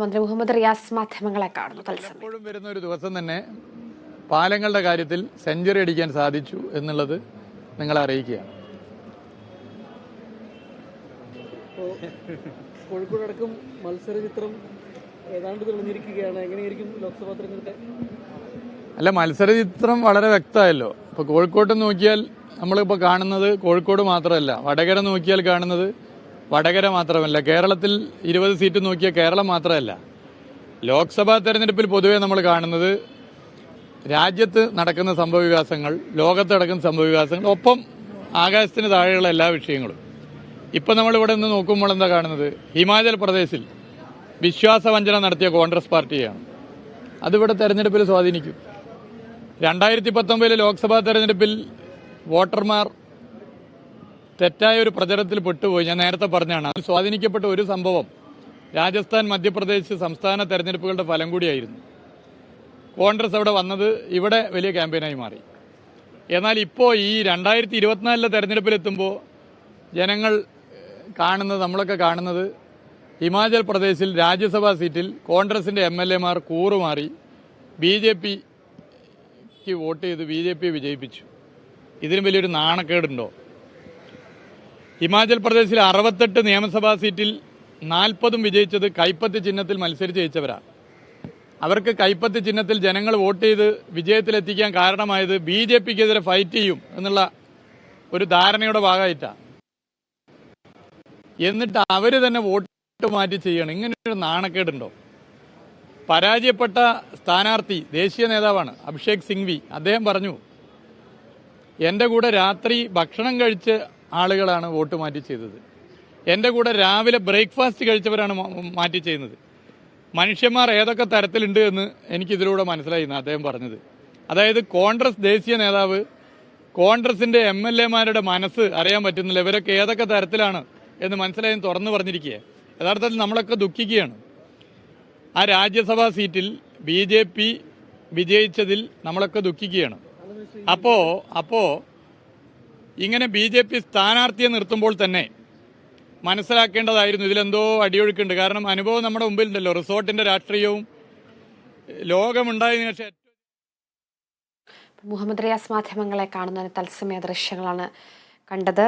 മന്ത്രി മുഹമ്മദ് റിയാസ് മാധ്യമങ്ങളെ കാണുന്നു തത്സമയം. എപ്പോഴും വരുന്ന ഒരു ദിവസം തന്നെ പാലങ്ങളുടെ കാര്യത്തിൽ സെഞ്ചുറി അടിക്കാൻ സാധിച്ചു എന്നുള്ളത് നിങ്ങളെ അറിയിക്കുകയാണ്. കോഴിക്കോടടക്കം മത്സര ചിത്രം ഏതാണ്ട് തെളിഞ്ഞിരിക്കുകയാണ്. എങ്ങനെയായിരിക്കും ലോക്സഭാ തെരഞ്ഞെടുപ്പ്? അല്ല, മത്സര ചിത്രം വളരെ വ്യക്തമായല്ലോ. ഇപ്പോൾ കോഴിക്കോട്ട് നോക്കിയാൽ നമ്മളിപ്പോൾ കാണുന്നത് കോഴിക്കോട് മാത്രമല്ല, വടകര നോക്കിയാൽ കാണുന്നത് വടകര മാത്രമല്ല, കേരളത്തിൽ 20 സീറ്റ് നോക്കിയ കേരളം മാത്രമല്ല. ലോക്സഭാ തെരഞ്ഞെടുപ്പിൽ പൊതുവെ നമ്മൾ കാണുന്നത് രാജ്യത്ത് നടക്കുന്ന സംഭവവികാസങ്ങൾ, ലോകത്ത് നടക്കുന്ന സംഭവവികാസങ്ങൾ, ഒപ്പം ആകാശത്തിന് താഴെയുള്ള എല്ലാ വിഷയങ്ങളും. ഇപ്പം നമ്മളിവിടെ നിന്ന് നോക്കുമ്പോൾ എന്താ കാണുന്നത്? ഹിമാചൽ പ്രദേശിൽ വിശ്വാസവഞ്ചന നടത്തിയ കോൺഗ്രസ് പാർട്ടിയാണ്. അതിവിടെ തെരഞ്ഞെടുപ്പിൽ സ്വാധീനിക്കും. 2019 ലോക്സഭാ തെരഞ്ഞെടുപ്പിൽ വോട്ടർമാർ തെറ്റായ ഒരു പ്രചരണത്തിൽ പെട്ടുപോയി. ഞാൻ നേരത്തെ പറഞ്ഞാണ്, അത് സ്വാധീനിക്കപ്പെട്ട ഒരു സംഭവം രാജസ്ഥാൻ, മധ്യപ്രദേശ് സംസ്ഥാന തെരഞ്ഞെടുപ്പുകളുടെ ഫലം കൂടിയായിരുന്നു. കോൺഗ്രസ് അവിടെ വന്നത് ഇവിടെ വലിയ ക്യാമ്പയിനായി മാറി. എന്നാൽ ഇപ്പോൾ ഈ 2024 തെരഞ്ഞെടുപ്പിലെത്തുമ്പോൾ ജനങ്ങൾ കാണുന്നത്, നമ്മളൊക്കെ കാണുന്നത്, ഹിമാചൽ പ്രദേശിൽ രാജ്യസഭാ സീറ്റിൽ കോൺഗ്രസിൻ്റെ MLA മാർ കൂറുമാറി BJPക്ക് വോട്ട് ചെയ്ത് BJP വിജയിപ്പിച്ചു. ഇതിന് വലിയൊരു നാണക്കേടുണ്ടോ? ഹിമാചൽ പ്രദേശിൽ 68 നിയമസഭാ സീറ്റിൽ 40 വിജയിച്ചത് കൈപ്പത്തി ചിഹ്നത്തിൽ മത്സരിച്ച് ജയിച്ചവരാണ്. അവർക്ക് കൈപ്പത്തി ചിഹ്നത്തിൽ ജനങ്ങൾ വോട്ട് ചെയ്ത് വിജയത്തിലെത്തിക്കാൻ കാരണമായത് BJPക്കെതിരെ ഫൈറ്റ് ചെയ്യും എന്നുള്ള ഒരു ധാരണയുടെ ഭാഗമായിട്ടാണ്. എന്നിട്ട് അവർ തന്നെ വോട്ട് മാറ്റി ചെയ്യണം. ഇങ്ങനെയൊരു നാണക്കേടുണ്ടോ? പരാജയപ്പെട്ട സ്ഥാനാർത്ഥി ദേശീയ നേതാവാണ് അഭിഷേക് സിംഗ്വി. അദ്ദേഹം പറഞ്ഞു, എൻ്റെ കൂടെ രാത്രി ഭക്ഷണം കഴിച്ച് ആളുകളാണ് വോട്ട് മാറ്റി ചെയ്തത്, എൻ്റെ കൂടെ രാവിലെ ബ്രേക്ക്ഫാസ്റ്റ് കഴിച്ചവരാണ് മാറ്റി ചെയ്യുന്നത്. മനുഷ്യന്മാർ ഏതൊക്കെ തരത്തിലുണ്ട് എന്ന് എനിക്കിതിലൂടെ മനസ്സിലായി എന്ന് അദ്ദേഹം പറഞ്ഞത്. അതായത് കോൺഗ്രസ് ദേശീയ നേതാവ് കോൺഗ്രസിൻ്റെ MLA മാരുടെ മനസ്സ് അറിയാൻ പറ്റുന്നില്ല, ഇവരൊക്കെ ഏതൊക്കെ തരത്തിലാണ് എന്ന് മനസ്സിലായി തുറന്നു പറഞ്ഞിരിക്കുക. യഥാർത്ഥത്തിൽ നമ്മളൊക്കെ ദുഃഖിക്കുകയാണ്. ആ രാജ്യസഭാ സീറ്റിൽ BJP വിജയിച്ചതിൽ നമ്മളൊക്കെ ദുഃഖിക്കുകയാണ്. അപ്പോൾ ഇങ്ങനെ BJP സ്ഥാനാർത്ഥിയെ നിർത്തുമ്പോൾ തന്നെ മനസ്സിലാക്കേണ്ടതായിരുന്നു ഇതിലെന്തോ അടിയൊഴുക്കുണ്ട്. കാരണം അനുഭവം നമ്മുടെ മുമ്പിലുണ്ടല്ലോ. റിസോർട്ടിൻ്റെ രാഷ്ട്രീയവും ലോകമുണ്ടായതിനു ശേഷം മുഹമ്മദ് റിയാസ് മാധ്യമങ്ങളെ കാണുന്ന തത്സമയ ദൃശ്യങ്ങളാണ് കണ്ടത്.